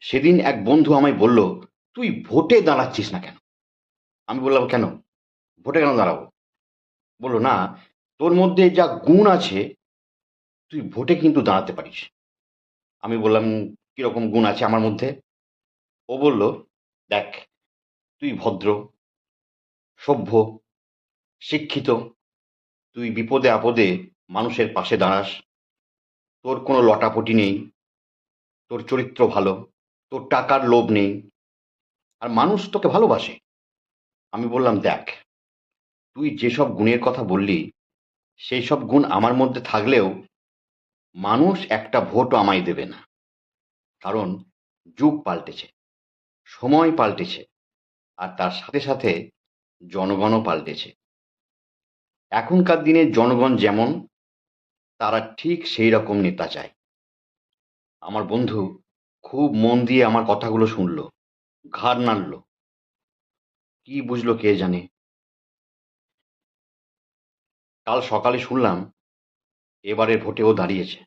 সেদিন এক বন্ধু আমায় বলল, তুই ভোটে দাঁড়াচ্ছিস না কেন? আমি বললাম, কেন? ভোটে কেন দাঁড়াবো? বলল, না, তোর মধ্যে যা গুণ আছে তুই ভোটে কিন্তু দাঁড়াতে পারিস। আমি বললাম, কিরকম গুণ আছে আমার মধ্যে? ও বলল, দেখ, তুই ভদ্র, সভ্য, শিক্ষিত, তুই বিপদে আপদে মানুষের পাশে দাঁড়াস, তোর কোনো লটাপটি নেই, তোর চরিত্র ভালো, তোর টাকার লোভ নেই, আর মানুষ তোকে ভালোবাসে। আমি বললাম, দেখ, তুই যেসব গুণের কথা বললি সেই সব গুণ আমার মধ্যে থাকলেও মানুষ একটা ভোটও আমায় দেবে না। কারণ যুগ পাল্টেছে, সময় পাল্টেছে, আর তার সাথে সাথে জনগণও পাল্টেছে। এখনকার দিনে জনগণ যেমন, তারা ঠিক সেই রকম নেতা চায়। আমার বন্ধু খুব মন দিয়ে আমার কথাগুলো শুনলো, ঘাড় নাড়ল। কি বুঝলো কে জানে। কাল সকালে শুনলাম এবারের ভোটে ও দাঁড়িয়েছে।